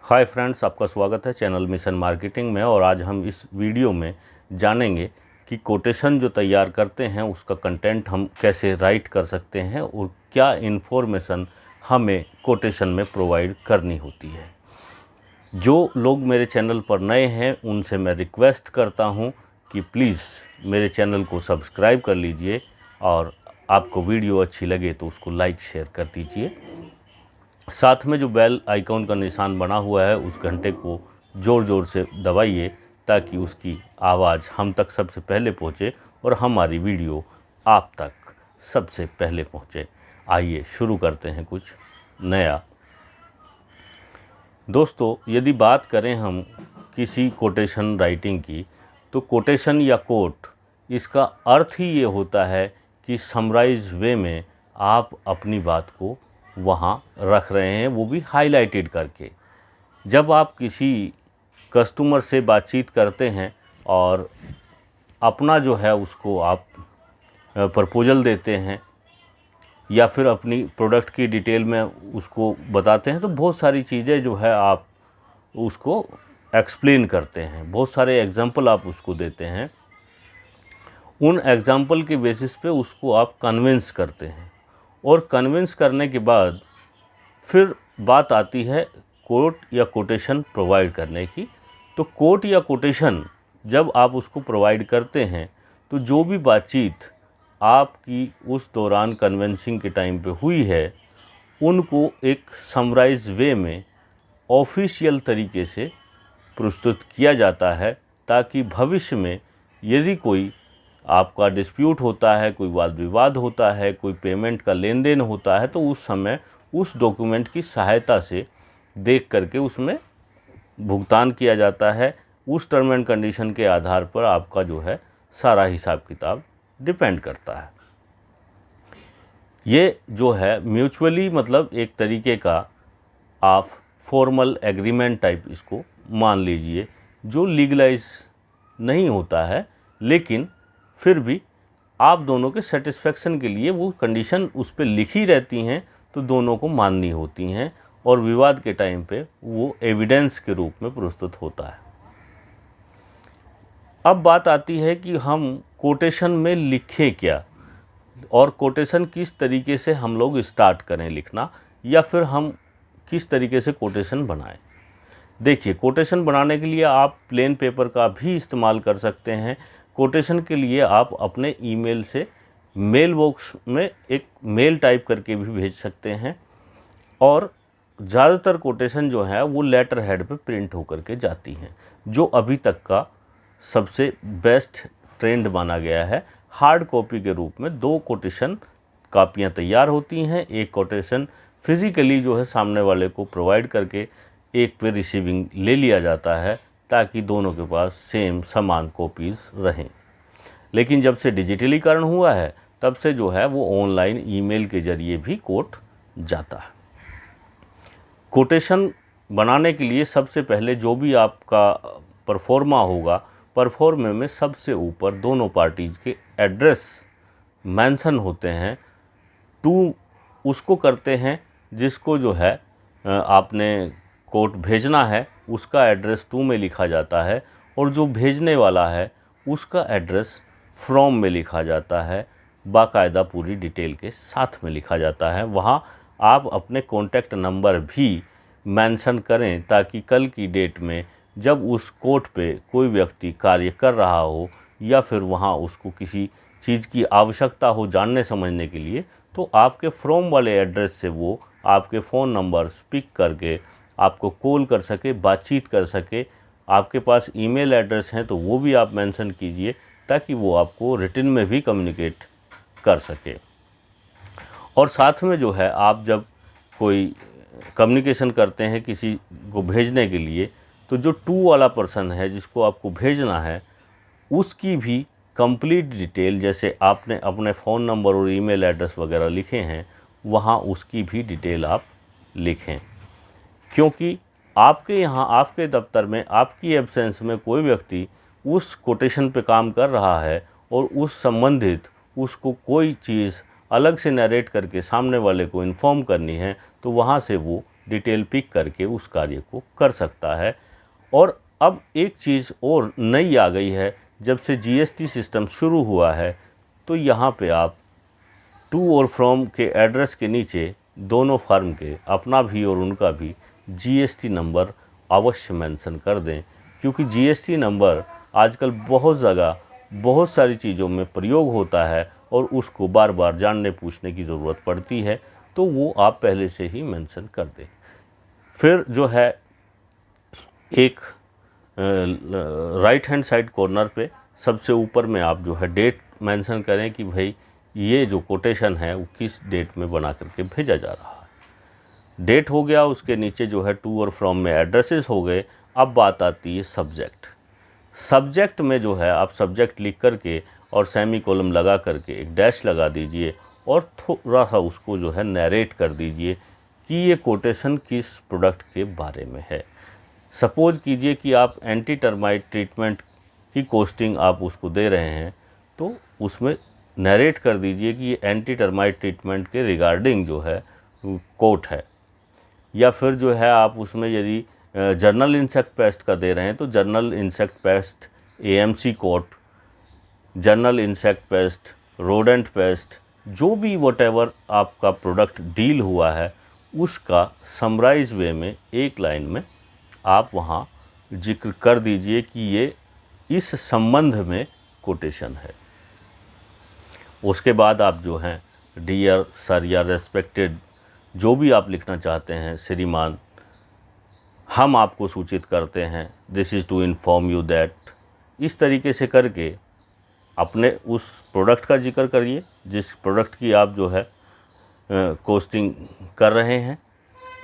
Hi friends, आपका स्वागत है चैनल मिशन मार्केटिंग में। और आज हम इस वीडियो में जानेंगे कि कोटेशन जो तैयार करते हैं उसका कंटेंट हम कैसे राइट कर सकते हैं और क्या इन्फॉर्मेशन हमें कोटेशन में प्रोवाइड करनी होती है। जो लोग मेरे चैनल पर नए हैं उनसे मैं रिक्वेस्ट करता हूं कि प्लीज़ मेरे चैनल को सब्सक्राइब कर लीजिए और आपको वीडियो अच्छी लगे तो उसको लाइक शेयर कर दीजिए। साथ में जो बेल आइकॉन का निशान बना हुआ है उस घंटे को ज़ोर ज़ोर से दबाइए ताकि उसकी आवाज़ हम तक सबसे पहले पहुंचे और हमारी वीडियो आप तक सबसे पहले पहुंचे। आइए शुरू करते हैं कुछ नया। दोस्तों, यदि बात करें हम किसी कोटेशन राइटिंग की, तो कोटेशन या कोट, इसका अर्थ ही ये होता है कि समराइज वे में आप अपनी बात को वहाँ रख रहे हैं, वो भी हाईलाइटेड करके। जब आप किसी कस्टमर से बातचीत करते हैं और अपना जो है उसको आप प्रपोजल देते हैं या फिर अपनी प्रोडक्ट की डिटेल में उसको बताते हैं, तो बहुत सारी चीज़ें जो है आप उसको एक्सप्लेन करते हैं, बहुत सारे एग्जाम्पल आप उसको देते हैं। उन एग्जाम्पल के बेसिस पे उसको आप कन्विंस करते हैं और कन्विंस करने के बाद फिर बात आती है कोट या कोटेशन प्रोवाइड करने की। तो कोट या कोटेशन जब आप उसको प्रोवाइड करते हैं तो जो भी बातचीत आपकी उस दौरान कन्विंसिंग के टाइम पे हुई है उनको एक समराइज वे में ऑफिशियल तरीके से प्रस्तुत किया जाता है, ताकि भविष्य में यदि कोई आपका डिस्प्यूट होता है, कोई वाद विवाद होता है, कोई पेमेंट का लेन देन होता है, तो उस समय उस डॉक्यूमेंट की सहायता से देख करके उसमें भुगतान किया जाता है। उस टर्म एंड कंडीशन के आधार पर आपका जो है सारा हिसाब किताब डिपेंड करता है। ये जो है म्यूचुअली, मतलब एक तरीके का आप फॉर्मल एग्रीमेंट टाइप इसको मान लीजिए, जो लीगलाइज नहीं होता है, लेकिन फिर भी आप दोनों के सेटिस्फेक्शन के लिए वो कंडीशन उस पर लिखी रहती हैं, तो दोनों को माननी होती हैं और विवाद के टाइम पे वो एविडेंस के रूप में प्रस्तुत होता है। अब बात आती है कि हम कोटेशन में लिखें क्या और कोटेशन किस तरीके से हम लोग स्टार्ट करें लिखना, या फिर हम किस तरीके से कोटेशन बनाएं। देखिए, कोटेशन बनाने के लिए आप प्लेन पेपर का भी इस्तेमाल कर सकते हैं। कोटेशन के लिए आप अपने ईमेल से मेल बॉक्स में एक मेल टाइप करके भी भेज सकते हैं और ज़्यादातर कोटेशन जो है वो लेटर हेड पे प्रिंट होकर के जाती हैं, जो अभी तक का सबसे बेस्ट ट्रेंड माना गया है। हार्ड कॉपी के रूप में 2 कोटेशन कापियाँ तैयार होती हैं। एक कोटेशन फिज़िकली जो है सामने वाले को प्रोवाइड करके एक पे रिसीविंग ले लिया जाता है, ताकि दोनों के पास सेम समान कॉपीज़ रहें। लेकिन जब से डिजिटलीकरण हुआ है तब से जो है वो ऑनलाइन ईमेल के ज़रिए भी कोट जाता है। कोटेशन बनाने के लिए सबसे पहले जो भी आपका परफॉर्मा होगा, परफॉर्मे में सबसे ऊपर दोनों पार्टीज़ के एड्रेस मेंशन होते हैं। टू उसको करते हैं जिसको जो है आपने कोट भेजना है उसका एड्रेस टू में लिखा जाता है, और जो भेजने वाला है उसका एड्रेस फ्रॉम में लिखा जाता है, बाकायदा पूरी डिटेल के साथ में लिखा जाता है। वहाँ आप अपने कॉन्टैक्ट नंबर भी मेंशन करें, ताकि कल की डेट में जब उस कोट पे कोई व्यक्ति कार्य कर रहा हो या फिर वहाँ उसको किसी चीज़ की आवश्यकता हो जानने समझने के लिए, तो आपके फ्रॉम वाले एड्रेस से वो आपके फ़ोन नंबर पिक करके आपको कॉल कर सके, बातचीत कर सके। आपके पास ईमेल एड्रेस हैं तो वो भी आप मेंशन कीजिए, ताकि वो आपको रिटन में भी कम्युनिकेट कर सके। और साथ में जो है आप जब कोई कम्युनिकेशन करते हैं किसी को भेजने के लिए, तो जो टू वाला पर्सन है जिसको आपको भेजना है उसकी भी कंप्लीट डिटेल, जैसे आपने अपने फ़ोन नंबर और ईमेल एड्रेस वगैरह लिखे हैं, वहाँ उसकी भी डिटेल आप लिखें। क्योंकि आपके यहाँ, आपके दफ्तर में, आपकी एब्सेंस में कोई व्यक्ति उस कोटेशन पे काम कर रहा है और उस संबंधित उसको कोई चीज़ अलग से नरेट करके सामने वाले को इन्फॉर्म करनी है, तो वहाँ से वो डिटेल पिक करके उस कार्य को कर सकता है। और अब एक चीज़ और नई आ गई है, जब से जीएसटी सिस्टम शुरू हुआ है तो यहाँ पे आप टू और फ्रॉम के एड्रेस के नीचे दोनों फर्म के, अपना भी और उनका भी, जीएसटी नंबर अवश्य मेंशन कर दें, क्योंकि जीएसटी नंबर आजकल बहुत जगह बहुत सारी चीज़ों में प्रयोग होता है और उसको बार बार जानने पूछने की ज़रूरत पड़ती है, तो वो आप पहले से ही मेंशन कर दें। फिर जो है एक राइट हैंड साइड कॉर्नर पे सबसे ऊपर में आप जो है डेट मेंशन करें कि भाई ये जो कोटेशन है वो किस डेट में बना करके भेजा जा रहा है। डेट हो गया, उसके नीचे जो है टू और फ्रॉम में एड्रेसेस हो गए। अब बात आती है सब्जेक्ट। सब्जेक्ट में जो है आप सब्जेक्ट लिख करके और सेमी कोलम लगा करके एक डैश लगा दीजिए और थोड़ा सा उसको जो है नरेट कर दीजिए कि ये कोटेशन किस प्रोडक्ट के बारे में है। सपोज कीजिए कि आप एंटी टर्माइट ट्रीटमेंट की कॉस्टिंग आप उसको दे रहे हैं, तो उसमें नरेट कर दीजिए कि ये एंटी टर्माइट ट्रीटमेंट के रिगार्डिंग जो है कोट है। या फिर जो है आप उसमें यदि जर्नल इंसेक्ट पेस्ट का दे रहे हैं तो general insect pest AMC quote, general insect pest, rodent pest, जो भी वटेवर आपका प्रोडक्ट डील हुआ है उसका समराइज वे में एक लाइन में आप वहाँ जिक्र कर दीजिए कि ये इस संबंध में कोटेशन है। उसके बाद आप जो हैं डियर सर या रेस्पेक्टेड जो भी आप लिखना चाहते हैं, श्रीमान, हम आपको सूचित करते हैं, this is to inform you that, इस तरीके से करके अपने उस प्रोडक्ट का जिक्र करिए जिस प्रोडक्ट की आप जो है कॉस्टिंग कर रहे हैं।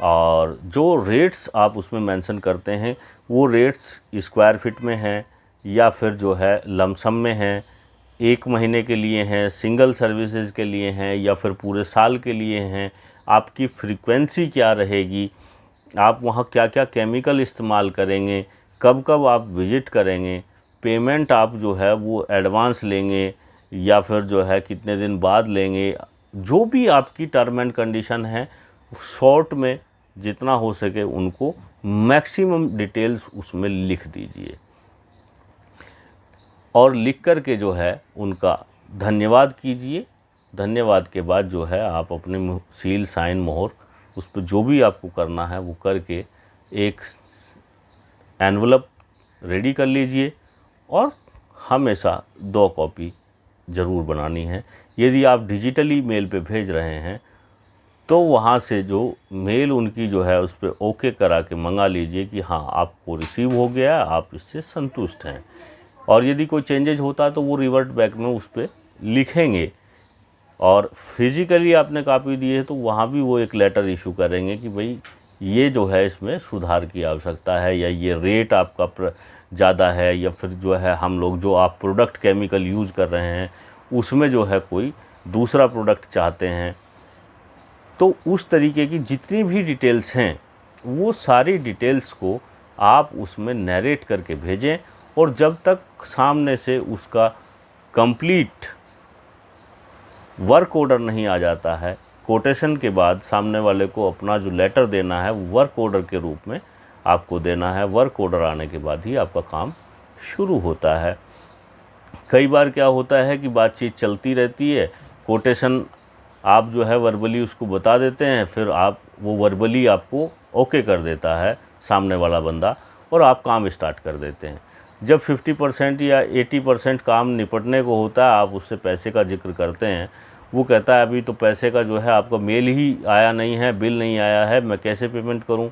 और जो रेट्स आप उसमें मेंशन करते हैं वो रेट्स स्क्वायर फीट में हैं या फिर जो है लमसम में हैं, एक महीने के लिए हैं, सिंगल सर्विसेज के लिए हैं या फिर पूरे साल के लिए हैं, आपकी फ्रीक्वेंसी क्या रहेगी, आप वहाँ क्या क्या केमिकल इस्तेमाल करेंगे, कब कब आप विज़िट करेंगे, पेमेंट आप जो है वो एडवांस लेंगे या फिर जो है कितने दिन बाद लेंगे, जो भी आपकी टर्म एंड कंडीशन है शॉर्ट में जितना हो सके उनको मैक्सिमम डिटेल्स उसमें लिख दीजिए। और लिख कर के जो है उनका धन्यवाद कीजिए। धन्यवाद के बाद जो है आप अपने सील साइन मोहर उस पर जो भी आपको करना है वो करके एक एनवलप रेडी कर लीजिए और हमेशा 2 कॉपी ज़रूर बनानी है। यदि आप डिजिटली मेल पे भेज रहे हैं तो वहाँ से जो मेल उनकी जो है उस पर ओके करा के मंगा लीजिए कि हाँ आपको रिसीव हो गया, आप इससे संतुष्ट हैं। और यदि कोई चेंजेज होता है तो वो रिवर्ट बैक में उस पर लिखेंगे। और फिज़िकली आपने कॉपी दी है तो वहाँ भी वो एक लेटर इशू करेंगे कि भाई ये जो है इसमें सुधार की आवश्यकता है या ये रेट आपका ज़्यादा है या फिर जो है हम लोग जो आप प्रोडक्ट केमिकल यूज़ कर रहे हैं उसमें जो है कोई दूसरा प्रोडक्ट चाहते हैं। तो उस तरीके की जितनी भी डिटेल्स हैं वो सारी डिटेल्स को आप उसमें नरेट करके भेजें। और जब तक सामने से उसका कंप्लीट वर्क ऑर्डर नहीं आ जाता है, कोटेशन के बाद सामने वाले को अपना जो लेटर देना है वो वर्क ऑर्डर के रूप में आपको देना है। वर्क ऑर्डर आने के बाद ही आपका काम शुरू होता है। कई बार क्या होता है कि बातचीत चलती रहती है, कोटेशन आप जो है वर्बली उसको बता देते हैं, फिर आप वो वर्बली आपको ओके कर देता है सामने वाला बंदा और आप काम स्टार्ट कर देते हैं। जब 50% या 80% काम निपटने को होता है, आप उससे पैसे का जिक्र करते हैं, वो कहता है अभी तो पैसे का जो है आपका मेल ही आया नहीं है, बिल नहीं आया है, मैं कैसे पेमेंट करूं।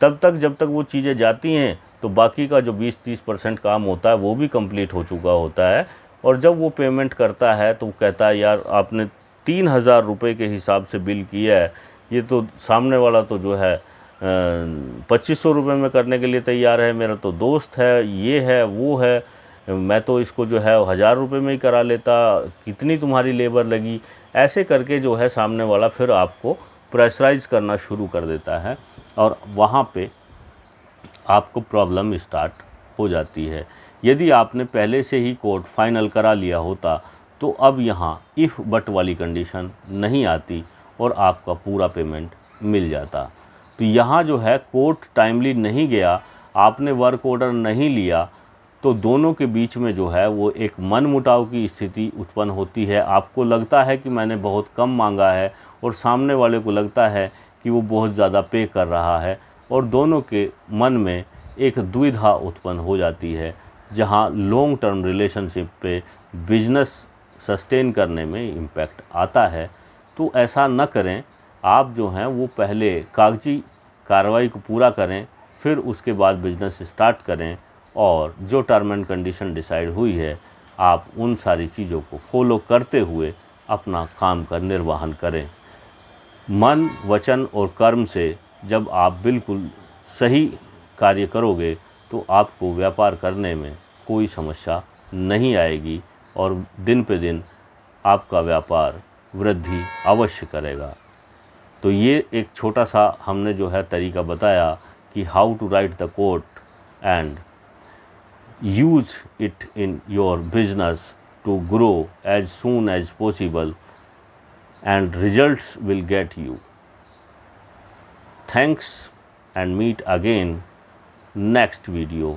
तब तक जब तक वो चीज़ें जाती हैं तो बाकी का जो 20-30% काम होता है वो भी कंप्लीट हो चुका होता है। और जब वो पेमेंट करता है तो वो कहता है यार आपने 3000 रुपये के हिसाब से बिल किया है, ये तो सामने वाला तो जो है 2500 रुपये में करने के लिए तैयार है, मेरा तो दोस्त है, ये है वो है, मैं तो इसको जो है 1000 रुपये में ही करा लेता, कितनी तुम्हारी लेबर लगी। ऐसे करके जो है सामने वाला फिर आपको प्रेशराइज़ करना शुरू कर देता है और वहाँ पे आपको प्रॉब्लम स्टार्ट हो जाती है। यदि आपने पहले से ही कोर्ट फाइनल करा लिया होता तो अब यहाँ इफ़ बट वाली कंडीशन नहीं आती और आपका पूरा पेमेंट मिल जाता। तो यहाँ जो है कोर्ट टाइमली नहीं गया, आपने वर्क ऑर्डर नहीं लिया, तो दोनों के बीच में जो है वो एक मनमुटाव की स्थिति उत्पन्न होती है। आपको लगता है कि मैंने बहुत कम मांगा है और सामने वाले को लगता है कि वो बहुत ज़्यादा पे कर रहा है, और दोनों के मन में एक दुविधा उत्पन्न हो जाती है, जहाँ लॉन्ग टर्म रिलेशनशिप पे बिजनेस सस्टेन करने में इम्पैक्ट आता है। तो ऐसा न करें, आप जो हैं वो पहले कागजी कार्रवाई को पूरा करें, फिर उसके बाद बिजनेस स्टार्ट करें, और जो टर्म एंड कंडीशन डिसाइड हुई है आप उन सारी चीज़ों को फॉलो करते हुए अपना काम का निर्वहन करें। मन, वचन और कर्म से जब आप बिल्कुल सही कार्य करोगे तो आपको व्यापार करने में कोई समस्या नहीं आएगी, और दिन पे दिन आपका व्यापार वृद्धि अवश्य करेगा। तो ये एक छोटा सा हमने जो है तरीका बताया कि how to write the quote and use it in your business to grow as soon as possible, and results will get you. Thanks, and meet again next video.